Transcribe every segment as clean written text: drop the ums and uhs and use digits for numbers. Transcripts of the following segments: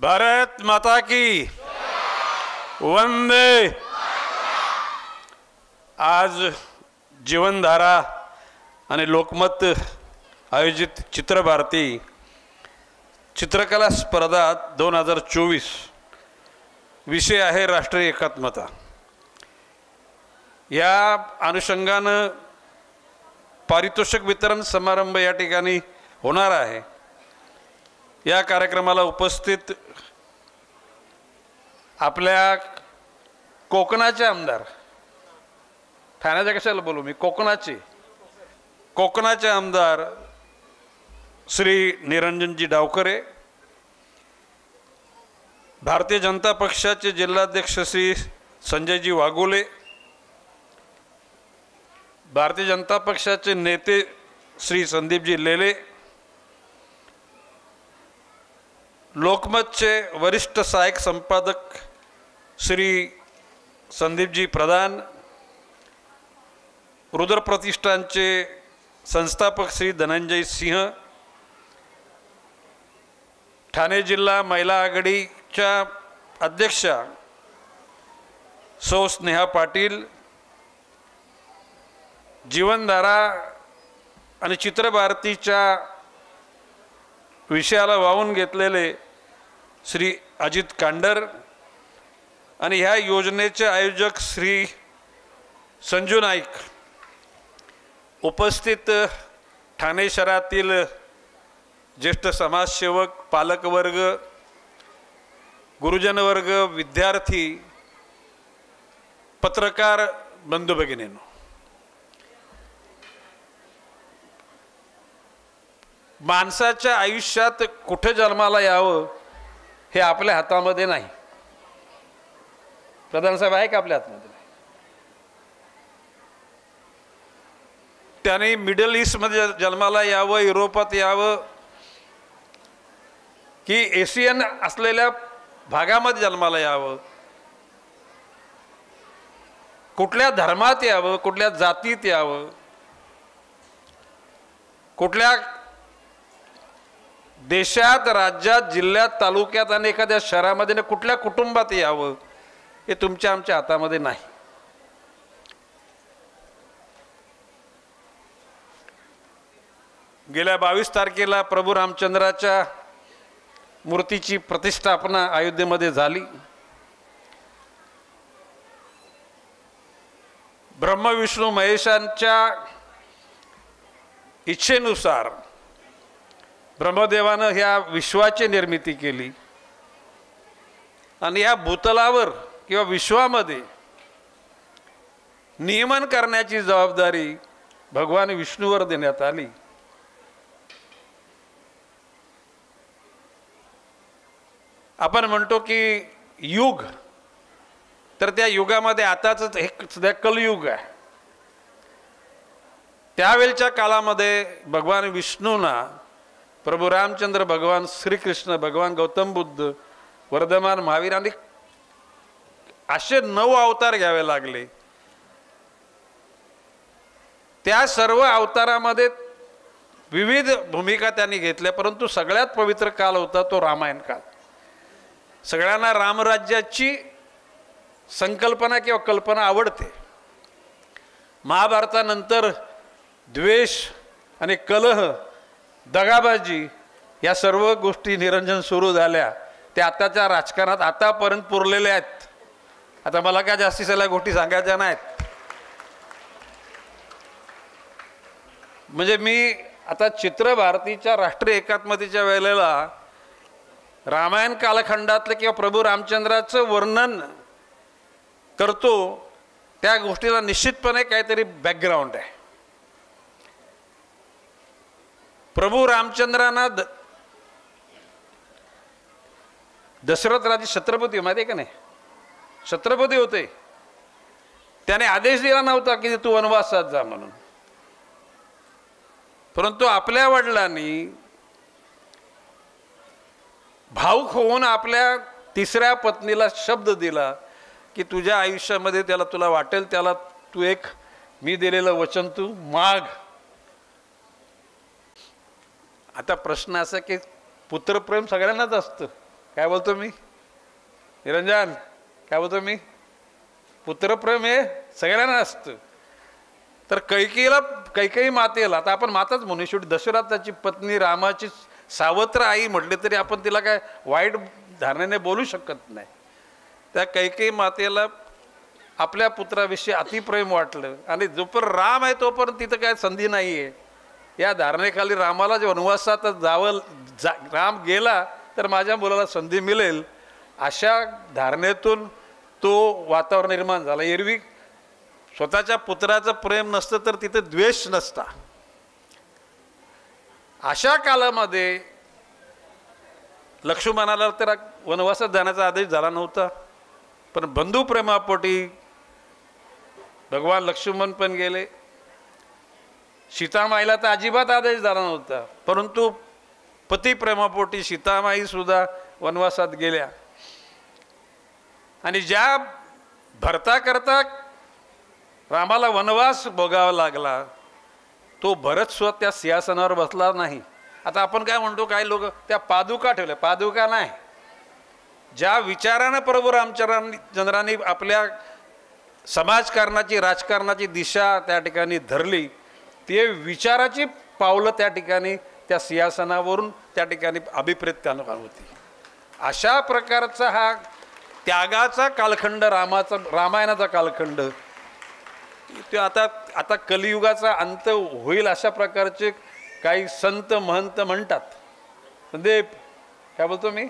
भारत माता की वंदे। आज जीवनधारा आणि लोकमत आयोजित चित्रभारती चित्रकला स्पर्धा 2024 विषय आहे राष्ट्रीय एकात्मता। या अनुषंगानं पारितोषिक वितरण समारंभ या ठिकाणी होणार आहे। या कार्यक्रमाला उपस्थित आपल्या कोकणाचे आमदार, ठाण्याच्या कशाला बोलू मी, कोकणाचे आमदार श्री निरंजनजी डावखरे, भारतीय जनता पक्षाचे जिल्हाध्यक्ष श्री संजयजी वाघोले, भारतीय जनता पक्षाचे नेते श्री संदीपजी लेले, लोकमतचे वरिष्ठ सहायक संपादक श्री संदीपजी प्रधान, रुद्र प्रतिष्ठानचे संस्थापक श्री धनंजय सिंह, ठाणे जिल्हा महिला आघाडीच्या अध्यक्षा सौ स्नेहा पाटील, जीवनधारा आणि चित्रभारतीच्या विषयाला वाहून घेतलेले श्री अजित कांडर आणि ह्या योजनेचे आयोजक श्री संजू नाईक, उपस्थित ठाणे शहरातील ज्येष्ठ समाजसेवक, पालकवर्ग, गुरुजनवर्ग, विद्यार्थी, पत्रकार बंधू भगिनींनो, माणसाच्या आयुष्यात कुठे जन्माला यावं हे आपल्या हातामध्ये नाही। प्रधान साहेब आहे का आपल्या हातामध्ये? त्याने मिडल ईस्टमध्ये जन्माला यावं, युरोपात यावं की एशियन असलेल्या भागामध्ये जन्माला यावं, कुठल्या धर्मात यावं, कुठल्या जातीत यावं, कुठल्या देशात, राज्यात, जिल्ह्यात, तालुक्यात आणि एखाद्या शहरामध्ये कुठल्या कुटुंबात यावं हे तुमच्या आमच्या हातामध्ये नाही। गेल्या 22 तारखेला प्रभू रामचंद्राच्या मूर्तीची प्रतिष्ठापना अयोध्येमध्ये झाली। ब्रह्म विष्णू महेशांच्या इच्छेनुसार ब्रह्मदेवानं ह्या विश्वाची निर्मिती केली आणि या भूतलावर किंवा विश्वामध्ये नियमन करण्याची जबाबदारी भगवान विष्णूवर देण्यात आली। आपण म्हणतो की युग, तर त्या युगामध्ये आताच एक सध्या कलयुग आहे। त्यावेळच्या काळामध्ये भगवान विष्णूंना प्रभू रामचंद्र, भगवान श्रीकृष्ण, भगवान गौतम बुद्ध, वर्धमान महावीर आणि असे 9 अवतार घ्यावे लागले। त्या सर्व अवतारामध्ये विविध भूमिका त्यांनी घेतल्या, परंतु सगळ्यात पवित्र काल होता तो रामायण काळ। सगळ्यांना रामराज्याची संकल्पना किंवा कल्पना आवडते। महाभारतानंतर द्वेष आणि कलह, दगाबाजी या सर्व गोष्टी निरंजन सुरू झाल्या। त्या आताच्या राजकारणात आतापर्यंत पुरलेल्या आहेत। आता मला काय जास्ती सगळ्या गोष्टी सांगायच्या नाहीत। म्हणजे मी आता चित्रभारतीच्या राष्ट्रीय एकात्मतेच्या वेळेला रामायण कालखंडातलं किंवा प्रभू रामचंद्राचं वर्णन करतो, त्या गोष्टीला निश्चितपणे काहीतरी बॅकग्राऊंड आहे। प्रभू रामचंद्रांना दशरथ राजे छत्रपती माहिती का नाही, छत्रपती होते। त्याने आदेश दिला नव्हता की तू वनवासात जा म्हणून, परंतु आपल्या वडिलांनी भावुक होऊन आपल्या तिसऱ्या पत्नीला शब्द दिला की तुझ्या आयुष्यामध्ये त्याला तुला वाटेल त्याला तू एक मी दिलेलं वचन तू माग। आता प्रश्न असा की पुत्रप्रेम सगळ्यांनाच असतं, काय बोलतो मी निरंजन, काय बोलतो मी? पुत्रप्रेम हे सगळ्यांना असतं. तर कैकेयी मातेला, आता आपण माताच म्हणू, शेवटी दशरथाची पत्नी रामाची सावत्र आई म्हटली तरी आपण तिला काय वाईट धारणेने बोलू शकत नाही. त्या कैकेयी मातेला आपल्या पुत्राविषयी अतिप्रेम वाटलं आणि जोपर्यंत राम आहे तोपर्यंत तिथं काय संधी नाही आहे. या धारणेखाली रामाला जे वनवासात राम गेला तर माझ्या मुलाला संधी मिळेल, अशा धारणेतून तो वातावरण निर्माण झाला. एरवी स्वतःच्या पुत्राचं प्रेम नसतं तर तिथे द्वेष नसता. अशा काळामध्ये लक्ष्मणाला तर वनवासात जाण्याचा आदेश झाला नव्हता, पण बंधुप्रेमापोटी भगवान लक्ष्मण पण गेले. सीतामाईला तर अजिबात आदेश झाला नव्हता, परंतु पतिप्रेमापोटी सीतामाई सुद्धा वनवासात गेल्या. आणि ज्या भरताकरता रामाला वनवास भोगावा लागला, तो भरत सुद्धा त्या सिंहासनावर बसला नाही. आता आपण काय म्हणतो, काही लोक त्या पादुका ठेवल्या, पादुका नाही. ज्या विचारानं प्रभू रामचंद्रांनी आपल्या समाजकारणाची राजकारणाची दिशा त्या ठिकाणी धरली, ते विचाराची पावलं त्या ठिकाणी त्या सिंहासनावरून त्या ठिकाणी अभिप्रेत होती. अशा प्रकारचा हा त्यागाचा कालखंड रामायणाचा कालखंड, ते आता कलियुगाचा अंत होईल अशा प्रकारचे काही संत महंत म्हणतात. म्हणजे काय बोलतो मी,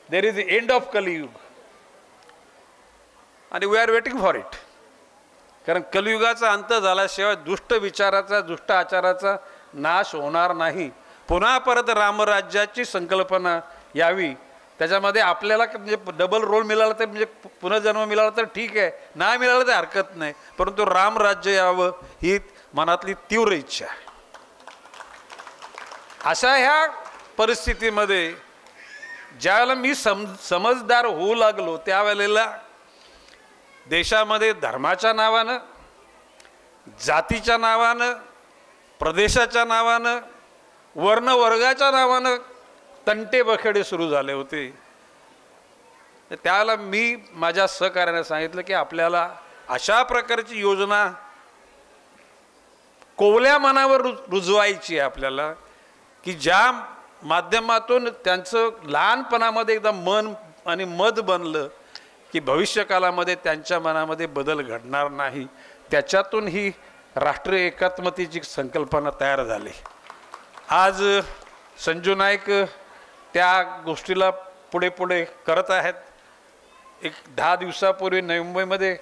there is the end of Kaliyuga आणि we are waiting for it. कारण कलियुगाचा अंत झाल्याशिवाय दुष्ट विचाराचा दुष्ट आचाराचा नाश होणार नाही. पुन्हा परत रामराज्याची संकल्पना यावी, त्याच्यामध्ये आपल्याला म्हणजे डबल रोल मिळाला तर म्हणजे पुनर्जन्म मिळाला तर ठीक आहे, नाही मिळालं तर हरकत नाही, परंतु रामराज्य यावं ही मनातली तीव्र इच्छा आहे. अशा ह्या परिस्थितीमध्ये ज्यावेळेला मी समजदार होऊ लागलो, त्यावेळेला देशामध्ये धर्माच्या नावानं, जातीच्या नावानं, प्रदेशाच्या नावानं, वर्णवर्गाच्या नावानं तंटे बखेडे सुरू झाले होते. त्यावेळेला मी माझ्या सहकार्याने सांगितलं की आपल्याला अशा प्रकारची योजना कोवल्या मनावर रुजवायची आहे आपल्याला, की ज्या माध्यमातून त्यांचं लहानपणामध्ये एकदा मन आणि मत बनलं की भविष्यकालामध्ये त्यांच्या मनामध्ये बदल घडणार नाही. त्याच्यातून ही राष्ट्रीय एकात्मतेची संकल्पना तयार झाली. आज संजू नाईक त्या गोष्टीला पुढे पुढे करत आहेत. एक 10 दिवसापूर्वी नवी मुंबईमध्ये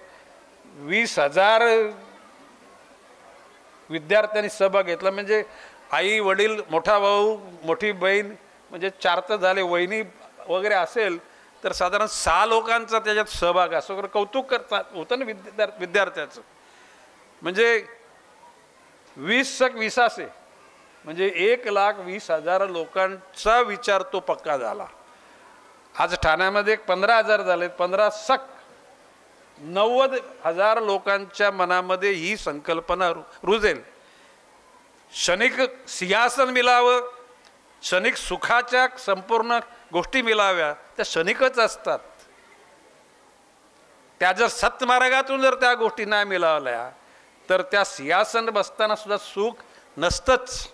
20,000 विद्यार्थ्यांनी सहभाग घेतला. म्हणजे आई वडील, मोठा भाऊ, मोठी बहीण, म्हणजे 4 तर झाले, वहिनी वगैरे असेल तर साधारण 6 लोकांचा त्याच्यात सहभाग असं कौतुक करतात होतं ना विद्यार्थ्याचं. म्हणजे 20 म्हणजे 1,20,000 लोकांचा विचार तो पक्का झाला. आज ठाण्यामध्ये 15,000 झाले, 15 90,000 लोकांच्या मनामध्ये ही संकल्पना रुजेल. क्षणिक सिंहासन मिळावं, क्षणिक सुखाच्या संपूर्ण गोष्टी मिळाव्या, त्या क्षणिकच असतात. त्या जर सत्मार्गातून जर त्या गोष्टी नाही मिळाल्या तर त्या सिंहासन बसताना सुद्धा सुख नसतंच.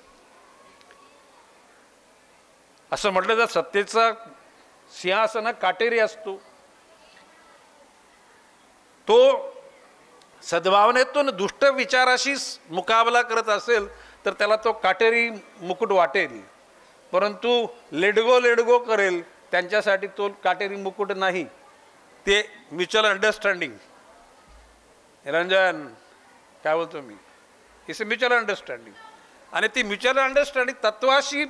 असं म्हटलं तर सत्तेचा सिंहासन काटेरी असतो. तो सद्भावनेतून दुष्ट विचाराशी मुकाबला करत असेल तर त्याला तो काटेरी मुकुट वाटेल, परंतु लेडगो करेल त्यांच्यासाठी तो काटेरी मुकुट नाही. ते म्युच्युअल अंडरस्टँडिंग, निरंजन काय बोलतो मी, इट्स अ म्युच्युअल अंडरस्टँडिंग. आणि ती म्युच्युअल अंडरस्टँडिंग तत्वाशी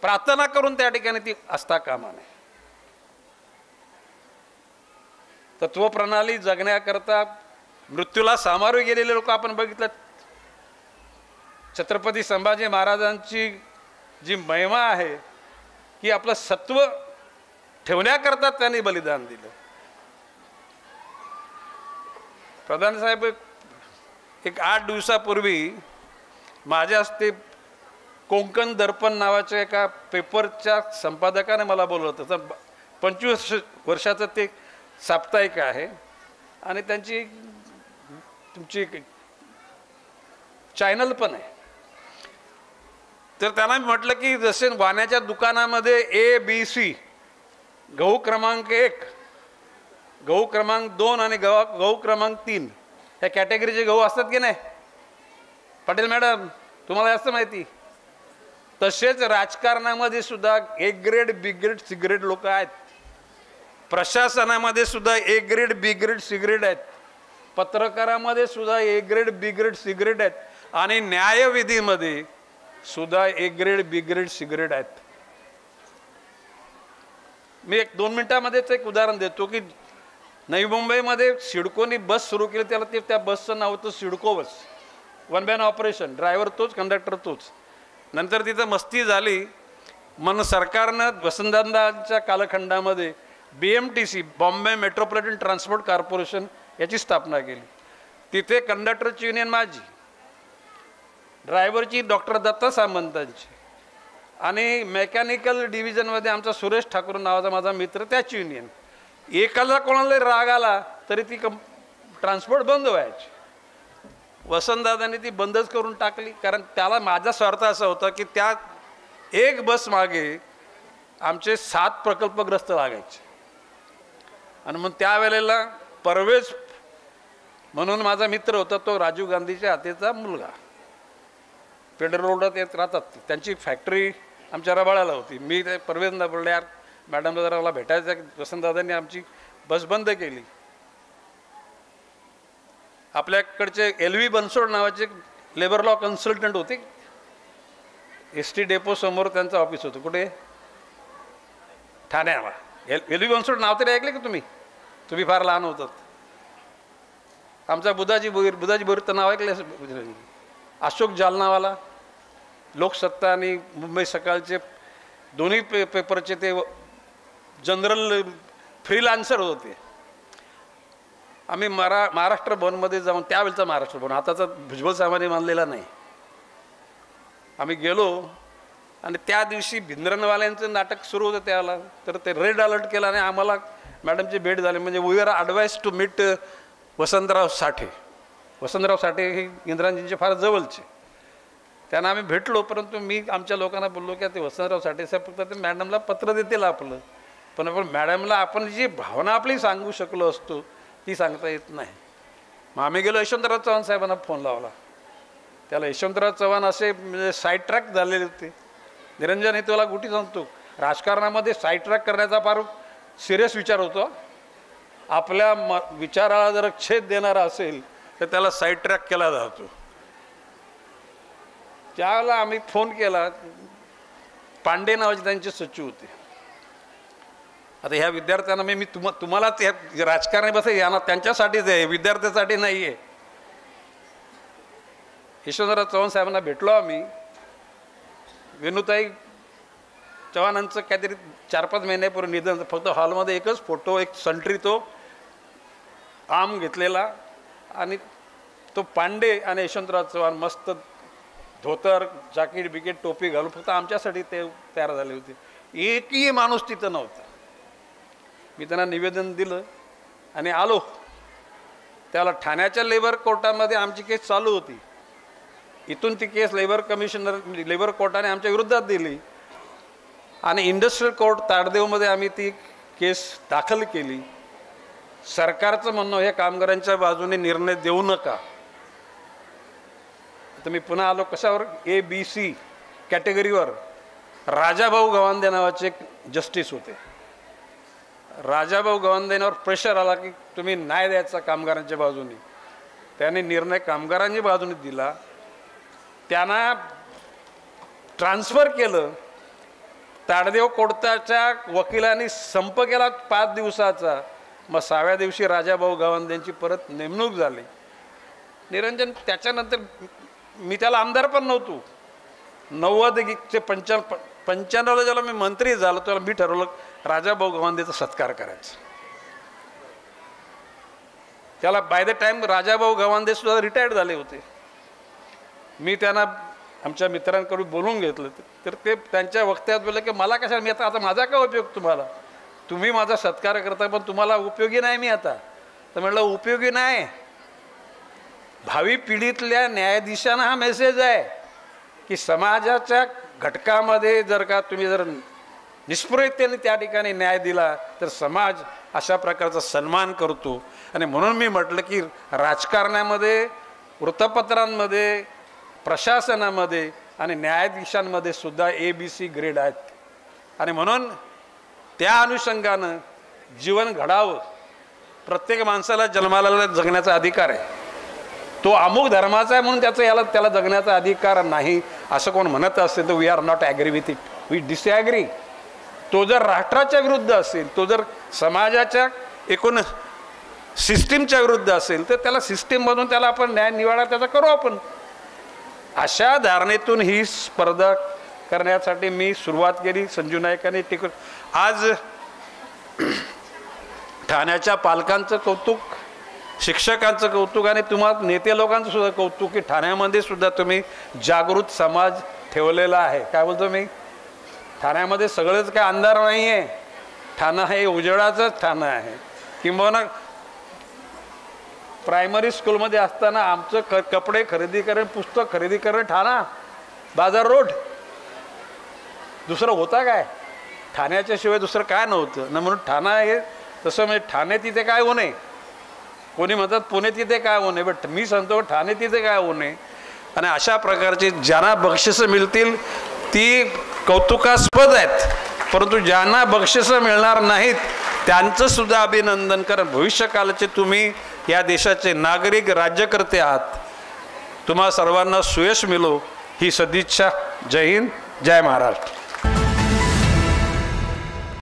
प्रार्थना करून त्या ठिकाणी ती असता कामा नये. तत्वप्रणाली जगण्याकरता मृत्यूला सामोरे गेलेले लोक आपण बघितलं. छत्रपती संभाजी महाराजांची जी महिमा आहे की आपलं सत्व ठेवण्याकरता त्यांनी बलिदान दिलं. प्रधान साहेब एक 8 दिवसापूर्वी माझ्या हस्ते कोंकण दर्पण नावाच्या एका पेपरच्या संपादकाने मला बोलवलं होतं. 25 वर्षाचं ते साप्ताहिक आहे आणि त्यांची तुमची चॅनल पण आहे. तर त्यांना म्हटलं की जसे वाण्याच्या दुकानामध्ये ABC, गहू क्रमांक 1, गहू क्रमांक 2 आणि गहू क्रमांक 3 ह्या कॅटेगरीचे गहू असतात की नाही पाटील मॅडम, तुम्हाला जास्त माहिती. तसेच राजकारणामध्ये सुद्धा A grade B grade C grade लोक आहेत. प्रशासनामध्ये सुद्धा A grade B grade C grade आहेत. पत्रकारामध्ये सुद्धा A grade B grade C grade आहेत. आणि न्यायविधीमध्ये सुद्धा A grade B grade C grade आहेत. मी 2 मिनिटामध्येच एक उदाहरण देतो की नवी मुंबईमध्ये सिडकोनी बस सुरू केली. त्याला त्या बसचं नाव होतं सिडको बस. वन मॅन ऑपरेशन, ड्रायव्हर तोच, कंडक्टर तोच. नंतर तिथं मस्ती झाली म्हणून सरकारनं वसंतदादांच्या कालखंडामध्ये BMTC, Bombay metropolitan transport corporation याची स्थापना केली. तिथे कंडक्टरची युनियन माझी, ड्रायव्हरची डॉक्टर दत्ता सामंतांची आणि मेकॅनिकल डिव्हिजनमध्ये आमचा सुरेश ठाकूर नावाचा माझा मित्र त्याची युनियन. एकाला कोणाला राग आला तरी ती ट्रान्सपोर्ट बंद व्हायची. वसंतदादांनी ती बंदच करून टाकली. कारण त्याला माझा स्वार्थ असा होता की त्या एक बस मागे आमचे 7 प्रकल्पग्रस्त लागायचे. आणि मग त्यावेळेला परवेज म्हणून माझा मित्र होता, तो राजीव गांधीच्या आतेचा मुलगा, फेडरल रोडात येत राहतात. त्यांची फॅक्टरी आमच्या रबाळ्याला होती. मी ते परवेजला बोलले, यार मॅडमला जरा मला भेटायचं. वसंतदादांनी आमची बस बंद केली. आपल्याकडचे LV बनसोड नावाचे लेबर लॉ कन्सल्टंट होते. ST डेपो समोर त्यांचं ऑफिस होतं. कुठे? ठाण्याला. LV बनसोड नाव तरी ऐकले का तुम्ही? तुम्ही फार लहान होतात. आमचा बुधाजी भोईर तर नाव ऐकले. अशोक जालनावाला, लोकसत्ता आणि मुंबई सकाळचे दोन्ही पेपरचे ते जनरल फ्रीलान्सर होते. आम्ही महाराष्ट्र भवनमध्ये जाऊन, त्यावेळेचा महाराष्ट्र भवन, आताचा भुजबळ साहेबांनी मानलेला नाही, आम्ही गेलो. आणि त्या दिवशी भिंद्रनवाल्यांचं नाटक सुरू होतं त्याला. तर ते रेड अलर्ट केला आणि आम्हाला मॅडमची भेट झाली. म्हणजे we are advise to meet Vasantrao Sathe. Vasantrao Sathe हे इंदिराजींचे फार जवळचे. त्यांना आम्ही भेटलो. परंतु मी आमच्या लोकांना बोललो की ते वसंतराव साठे साहेब फक्त ते मॅडमला पत्र देतील आपलं, पण आपण मॅडमला आपण जी भावना आपली सांगू शकलो असतो ती सांगता येत नाही. मग आम्ही गेलो. यशवंतराव चव्हाण साहेबांना फोन लावला. त्याला यशवंतराव चव्हाण असे म्हणजे साईड ट्रॅक झालेले होते. निरंजन, हे तुला गोष्टी सांगतो, राजकारणामध्ये साईड ट्रॅक करण्याचा फार सिरियस विचार होतो. आपल्या विचाराला जर छेद देणारा असेल तर त्याला साईड ट्रॅक केला जातो. त्यावेळेला आम्ही फोन केला. पांडे नावाचे त्यांचे सचिव होते. आता ह्या विद्यार्थ्यांना मी तुम्हालाच राजकारणी बस यांना त्यांच्यासाठीच आहे, विद्यार्थ्यासाठी नाही आहे. यशवंतराव चव्हाण साहेबांना भेटलो आम्ही. वेणुताई चव्हाणांचं काहीतरी 4-5 महिन्यापूर्वी निधन. फक्त हॉलमध्ये एकच फोटो, एक संट्री, तो आम घेतलेला. आणि तो पांडे आणि यशवंतराव चव्हाण मस्त धोतर, जॅकेट बिकेट, टोपी घालून फक्त आमच्यासाठी ते तयार झाले होते. एकही माणूस तिथं नव्हता. मी त्यांना निवेदन दिलं आणि आलो. त्याला ठाण्याच्या लेबर कोर्टामध्ये आमची केस चालू होती. इथून ती केस लेबर कमिशनर, लेबर कोर्टाने आमच्या विरोधात दिली आणि इंडस्ट्रियल कोर्ट ताडदेवमध्ये आम्ही ती केस दाखल केली. सरकारचं म्हणणं हे कामगारांच्या बाजूने निर्णय देऊ नका. तर मी पुन्हा आलो. कशावर? ABC कॅटेगरीवर राजाभाऊ गवांदे नावाचे एक जस्टिस होते. राजाभाऊ गवांदेंवर प्रेशर आला की तुम्ही न्याय द्यायचा कामगारांच्या बाजूने. त्याने निर्णय कामगारांच्या बाजूने दिला. त्यांना ट्रान्सफर केलं. ताडदेव कोर्टाच्या वकिलांनी संप केला 5 दिवसाचा. मग 6व्या दिवशी राजाभाऊ गवांदेंची परत नेमणूक झाली. निरंजन, त्याच्यानंतर मी त्याला आमदार पण नव्हतो. 90 ते 95 ज्याला मी मंत्री झालो त्याला मी ठरवलं राजाभाऊ गवांदेचा सत्कार करायचा. त्याला बाय द टाइम राजाभाऊ गवांदे सुद्धा रिटायर्ड झाले होते. मी त्यांना आमच्या मित्रांकडून बोलून घेतलं, तर ते त्यांच्या वक्त्यात बोलले की मला कशाला, मी आता माझा काय उपयोग तुम्हाला, तुम्ही माझा सत्कार करता पण तुम्हाला उपयोगी नाही मी आता. तर म्हटलं उपयोगी नाही, भावी पिढीतल्या न्यायाधीशांना हा मेसेज आहे की समाजाच्या घटकामध्ये जर का तुम्ही जर निष्प्रयतेने त्या ठिकाणी न्याय दिला तर समाज अशा प्रकारचा सन्मान करतो. आणि म्हणून मी म्हटलं की राजकारणामध्ये, वृत्तपत्रांमध्ये, प्रशासनामध्ये आणि न्यायाधीशांमध्ये सुद्धा ABC ग्रेड आहेत. आणि म्हणून त्या अनुषंगानं जीवन घडावं. प्रत्येक माणसाला जन्माला जगण्याचा अधिकार आहे. तो अमुक धर्माचा आहे म्हणून त्याला जगण्याचा अधिकार नाही असं कोण म्हणत असेल तर we are not agree with it, we disagree. तो जर राष्ट्राच्या विरुद्ध असेल, तो जर समाजाच्या एकूण सिस्टीमच्या विरुद्ध असेल तर त्याला सिस्टीममधून त्याला आपण न्याय निवाडा त्याचा करू आपण. अशा धारणेतून ही स्पर्धा करण्यासाठी मी सुरुवात केली. संजू नाईकांनी टिकून आज ठाण्याच्या पालकांचं कौतुक, शिक्षकांचं कौतुक आणि तुम्हाला नेते लोकांचं सुद्धा कौतुक की ठाण्यामध्ये सुद्धा तुम्ही जागृत समाज ठेवलेला आहे. काय बोलतो मी, ठाण्यामध्ये सगळंच काय अंधार नाही आहे. ठाणं हे उजेडाचंच ठाणं आहे. किंबहुना प्रायमरी स्कूलमध्ये असताना आमचं कपडे खरेदी करणं, पुस्तक खरेदी करणं ठाणा बाजार रोड, दुसरं होता काय ठाण्याच्या शिवाय दुसरं काय नव्हतं ना. म्हणून ठाणा हे तसं म्हणजे ठाणे तिथे काय होऊ नये, कोणी म्हणतात पुणे तिथे काय होऊ नये, बट मी सांगतो ठाणे तिथे काय होऊ नये. आणि अशा प्रकारची ज्यांना बक्षिसं मिळतील ती कौतुकास्पद आहेत, परंतु ज्यांना बक्षिसं मिळणार नाहीत त्यांचं सुद्धा अभिनंदन करा. भविष्यकालाचे तुम्ही या देशाचे नागरिक, राज्यकर्ते आहात. तुम्हा सर्वांना सुयश मिळो ही सदिच्छा. जय हिंद, जय महाराष्ट्र.